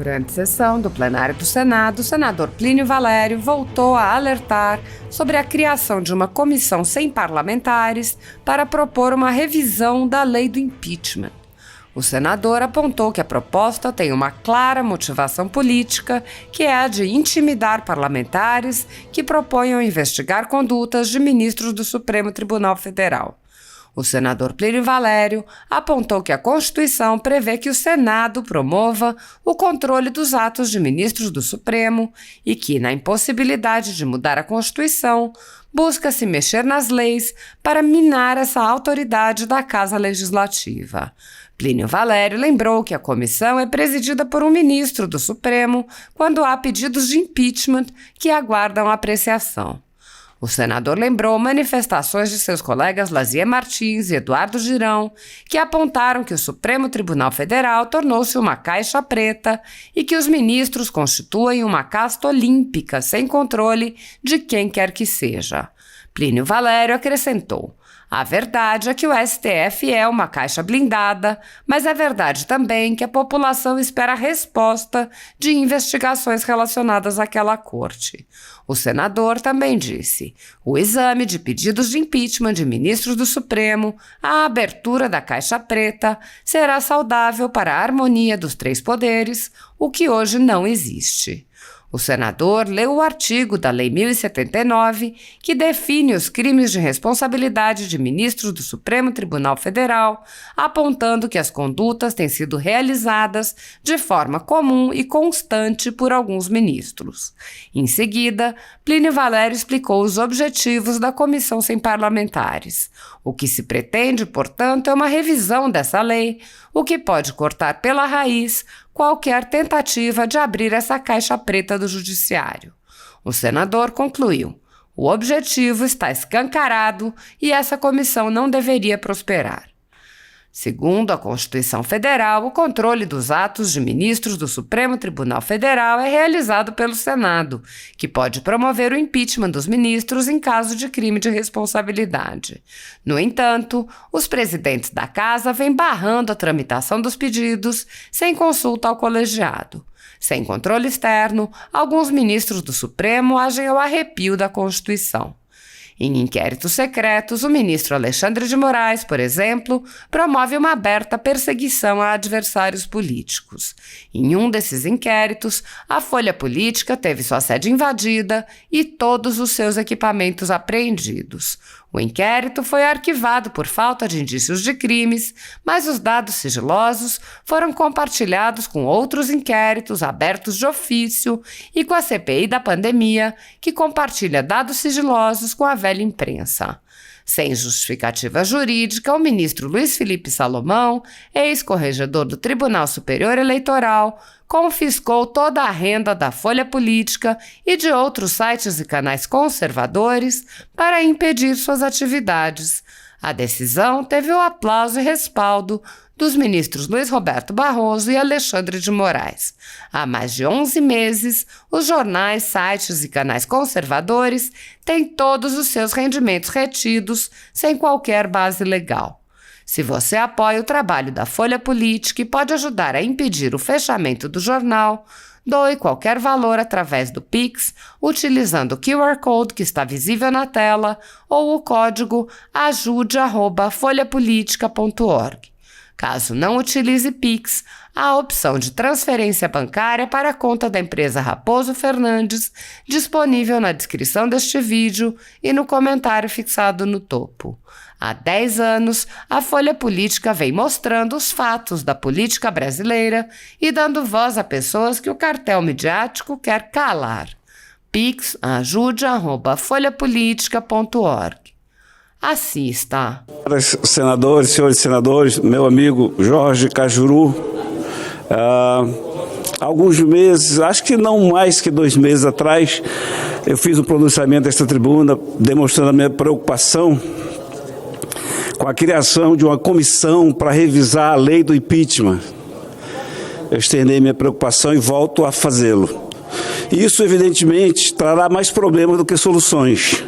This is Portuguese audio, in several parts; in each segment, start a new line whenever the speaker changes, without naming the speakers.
Durante sessão do plenário do Senado, o senador Plínio Valério voltou a alertar sobre a criação de uma comissão sem parlamentares para propor uma revisão da lei do impeachment. O senador apontou que a proposta tem uma clara motivação política, que é a de intimidar parlamentares que proponham investigar condutas de ministros do Supremo Tribunal Federal. O senador Plínio Valério apontou que a Constituição prevê que o Senado promova o controle dos atos de ministros do Supremo e que, na impossibilidade de mudar a Constituição, busca se mexer nas leis para minar essa autoridade da Casa Legislativa. Plínio Valério lembrou que a comissão é presidida por um ministro do Supremo quando há pedidos de impeachment que aguardam apreciação. O senador lembrou manifestações de seus colegas Lazier Martins e Eduardo Girão, que apontaram que o Supremo Tribunal Federal tornou-se uma caixa preta e que os ministros constituem uma casta olímpica sem controle de quem quer que seja. Plínio Valério acrescentou: a verdade é que o STF é uma caixa blindada, mas é verdade também que a população espera a resposta de investigações relacionadas àquela corte. O senador também disse: o exame de pedidos de impeachment de ministros do Supremo, a abertura da caixa preta, será saudável para a harmonia dos três poderes, o que hoje não existe. O senador leu o artigo da Lei 1079, que define os crimes de responsabilidade de ministros do Supremo Tribunal Federal, apontando que as condutas têm sido realizadas de forma comum e constante por alguns ministros. Em seguida, Plínio Valério explicou os objetivos da comissão sem parlamentares. O que se pretende, portanto, é uma revisão dessa lei, o que pode cortar pela raiz qualquer tentativa de abrir essa caixa preta do judiciário. O senador concluiu: o objetivo está escancarado e essa comissão não deveria prosperar. Segundo a Constituição Federal, o controle dos atos de ministros do Supremo Tribunal Federal é realizado pelo Senado, que pode promover o impeachment dos ministros em caso de crime de responsabilidade. No entanto, os presidentes da Casa vêm barrando a tramitação dos pedidos sem consulta ao colegiado. Sem controle externo, alguns ministros do Supremo agem ao arrepio da Constituição. Em inquéritos secretos, o ministro Alexandre de Moraes, por exemplo, promove uma aberta perseguição a adversários políticos. Em um desses inquéritos, a Folha Política teve sua sede invadida e todos os seus equipamentos apreendidos. O inquérito foi arquivado por falta de indícios de crimes, mas os dados sigilosos foram compartilhados com outros inquéritos abertos de ofício e com a CPI da pandemia, que compartilha dados sigilosos com a velha imprensa. Sem justificativa jurídica, o ministro Luiz Felipe Salomão, ex-corregedor do Tribunal Superior Eleitoral, confiscou toda a renda da Folha Política e de outros sites e canais conservadores para impedir suas atividades. A decisão teve o aplauso e respaldo dos ministros Luiz Roberto Barroso e Alexandre de Moraes. Há mais de 11 meses, os jornais, sites e canais conservadores têm todos os seus rendimentos retidos sem qualquer base legal. Se você apoia o trabalho da Folha Política e pode ajudar a impedir o fechamento do jornal, doe qualquer valor através do Pix, utilizando o QR Code que está visível na tela ou o código ajude@folhapolitica.org. Caso não utilize Pix, há a opção de transferência bancária para a conta da empresa Raposo Fernandes, disponível na descrição deste vídeo e no comentário fixado no topo. Há 10 anos, a Folha Política vem mostrando os fatos da política brasileira e dando voz a pessoas que o cartel midiático quer calar. Pix ajude@folhapolitica.org. Assista.
Senadores, senhores senadores, meu amigo Jorge Cajuru, alguns meses, acho que não mais que 2 meses atrás, eu fiz um pronunciamento desta tribuna demonstrando a minha preocupação com a criação de uma comissão para revisar a lei do impeachment. Eu externei minha preocupação e volto a fazê-lo. Isso, evidentemente, trará mais problemas do que soluções.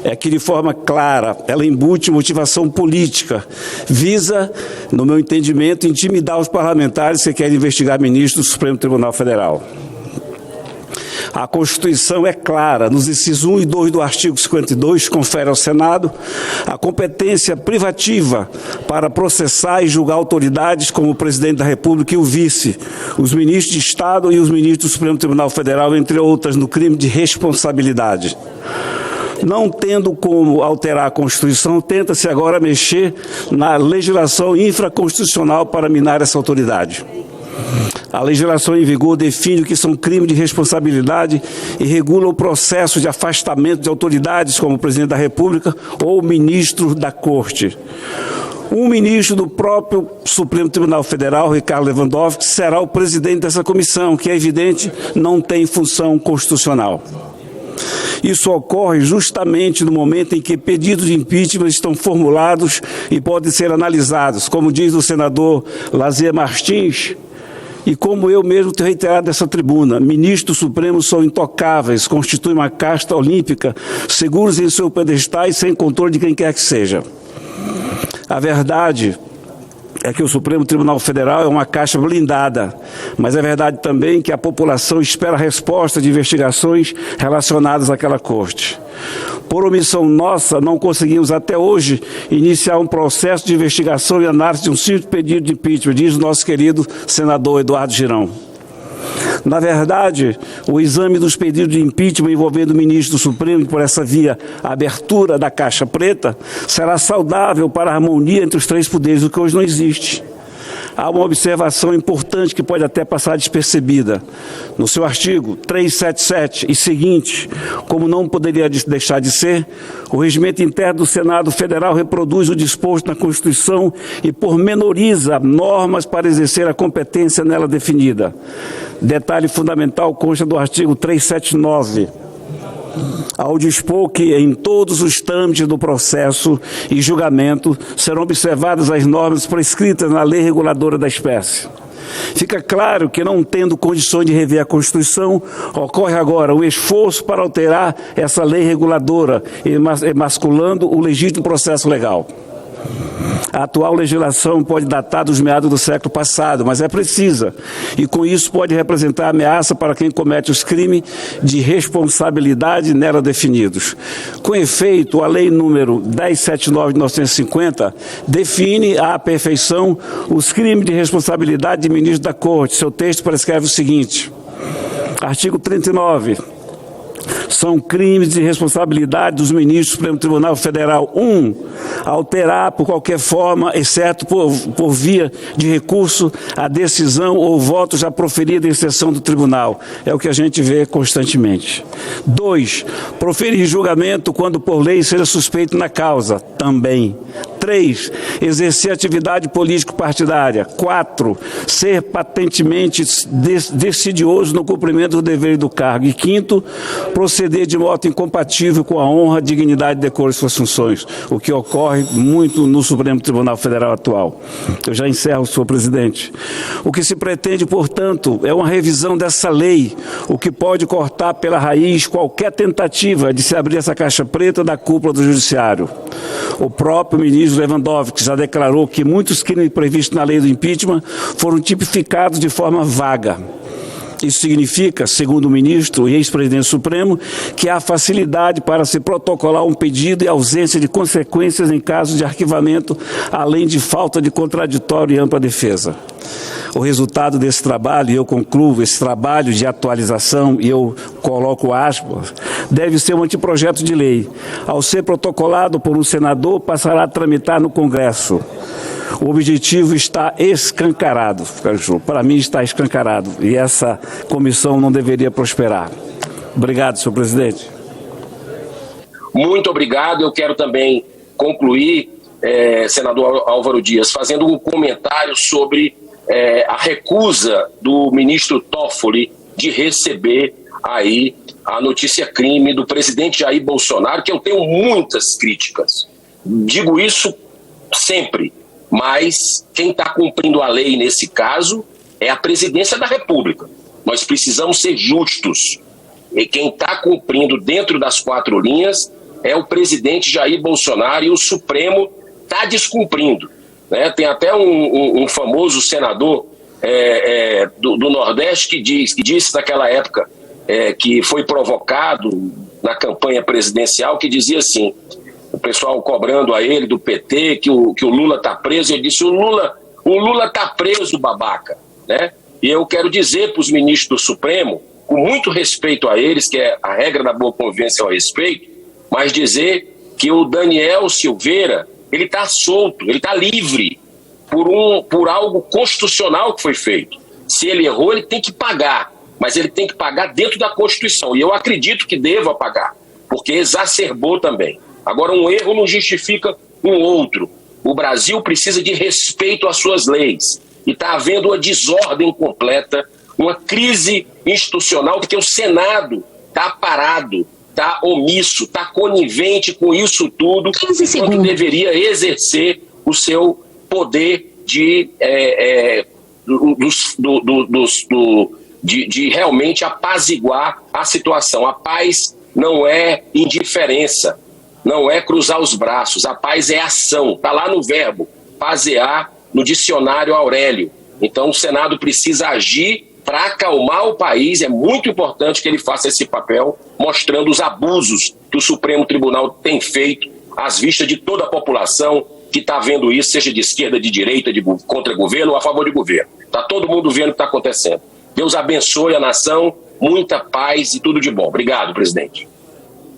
é que, de forma clara, ela embute motivação política, visa, no meu entendimento, intimidar os parlamentares que querem investigar ministros do Supremo Tribunal Federal. A Constituição é clara, nos incisos 1 e 2 do artigo 52, confere ao Senado a competência privativa para processar e julgar autoridades como o Presidente da República e o vice, os ministros de Estado e os ministros do Supremo Tribunal Federal, entre outras, no crime de responsabilidade. Não tendo como alterar a Constituição, tenta-se agora mexer na legislação infraconstitucional para minar essa autoridade. A legislação em vigor define o que são crimes de responsabilidade e regula o processo de afastamento de autoridades como o Presidente da República ou o ministro da Corte. Um ministro do próprio Supremo Tribunal Federal, Ricardo Lewandowski, será o presidente dessa comissão, que é evidente não tem função constitucional. Isso ocorre justamente no momento em que pedidos de impeachment estão formulados e podem ser analisados, como diz o senador Lazier Martins, e como eu mesmo tenho reiterado nessa tribuna: ministros supremos são intocáveis, constituem uma casta olímpica, seguros em seu pedestal e sem controle de quem quer que seja. A verdade é que o Supremo Tribunal Federal é uma caixa blindada, mas é verdade também que a população espera resposta de investigações relacionadas àquela corte. Por omissão nossa, não conseguimos até hoje iniciar um processo de investigação e análise de um simples pedido de impeachment, diz o nosso querido senador Eduardo Girão. Na verdade, o exame dos pedidos de impeachment envolvendo o ministro do Supremo, por essa via, a abertura da caixa preta, será saudável para a harmonia entre os três poderes, o que hoje não existe. Há uma observação importante que pode até passar despercebida. No seu artigo 377 e seguinte, como não poderia deixar de ser, o regimento interno do Senado Federal reproduz o disposto na Constituição e pormenoriza normas para exercer a competência nela definida. Detalhe fundamental consta do artigo 379. Ao dispor que em todos os trâmites do processo e julgamento serão observadas as normas prescritas na lei reguladora da espécie. Fica claro que, não tendo condições de rever a Constituição, ocorre agora o esforço para alterar essa lei reguladora, emasculando o legítimo processo legal. A atual legislação pode datar dos meados do século passado, mas é precisa, e com isso pode representar ameaça para quem comete os crimes de responsabilidade nela definidos. Com efeito, a lei número 1079 de 1950 define à perfeição os crimes de responsabilidade de ministro da Corte. Seu texto prescreve o seguinte: artigo 39. São crimes de responsabilidade dos ministros do Supremo Tribunal Federal: 1. Alterar por qualquer forma, exceto por via de recurso, a decisão ou voto já proferido em sessão do tribunal. É o que a gente vê constantemente. 2. Proferir julgamento quando por lei seja suspeito na causa. Também. 3. Exercer atividade político-partidária. 4. Ser patentemente decidioso no cumprimento do dever do cargo. E 5. Proceder de modo incompatível com a honra, dignidade e decoro de suas funções, o que ocorre muito no Supremo Tribunal Federal atual. Eu já encerro, senhor presidente. O que se pretende, portanto, é uma revisão dessa lei, o que pode cortar pela raiz qualquer tentativa de se abrir essa caixa preta da cúpula do Judiciário. O próprio ministro Lewandowski já declarou que muitos crimes previstos na lei do impeachment foram tipificados de forma vaga. Isso significa, segundo o ministro e ex-presidente supremo, que há facilidade para se protocolar um pedido e ausência de consequências em caso de arquivamento, além de falta de contraditório e ampla defesa. O resultado desse trabalho, e eu concluo, esse trabalho de atualização, e eu coloco aspas, deve ser um anteprojeto de lei. Ao ser protocolado por um senador, passará a tramitar no Congresso. O objetivo está escancarado, para mim está escancarado, e essa comissão não deveria prosperar. Obrigado, senhor presidente.
Muito obrigado. Eu quero também concluir, senador Álvaro Dias, fazendo um comentário sobre a recusa do ministro Toffoli de receber aí a notícia-crime do presidente Jair Bolsonaro, que eu tenho muitas críticas. Digo isso sempre. Mas quem está cumprindo a lei nesse caso é a presidência da República. Nós precisamos ser justos. E quem está cumprindo dentro das 4 linhas é o presidente Jair Bolsonaro, e o Supremo está descumprindo, né? Tem até um famoso senador do Nordeste que disse naquela época que foi provocado na campanha presidencial, que dizia assim, o pessoal cobrando a ele do PT que o Lula está preso, ele disse: o Lula está preso, babaca, né? E eu quero dizer para os ministros do Supremo, com muito respeito a eles, que é a regra da boa convivência ao respeito, mas dizer que o Daniel Silveira, ele está solto, ele está livre por algo constitucional que foi feito. Se ele errou, ele tem que pagar, mas ele tem que pagar dentro da Constituição, e eu acredito que deva pagar, porque exacerbou também. Agora, um erro não justifica um outro. O Brasil precisa de respeito às suas leis, e está havendo uma desordem completa, uma crise institucional, porque o Senado está parado, está omisso, está conivente com isso tudo, enquanto deveria exercer o seu poder de realmente apaziguar a situação. A paz não é indiferença, não é cruzar os braços, a paz é ação, está lá no verbo, pazear, no dicionário Aurélio. Então o Senado precisa agir para acalmar o país. É muito importante que ele faça esse papel, mostrando os abusos que o Supremo Tribunal tem feito às vistas de toda a população que está vendo isso, seja de esquerda, de direita, contra governo ou a favor de governo. Está todo mundo vendo o que está acontecendo. Deus abençoe a nação, muita paz e tudo de bom. Obrigado, presidente.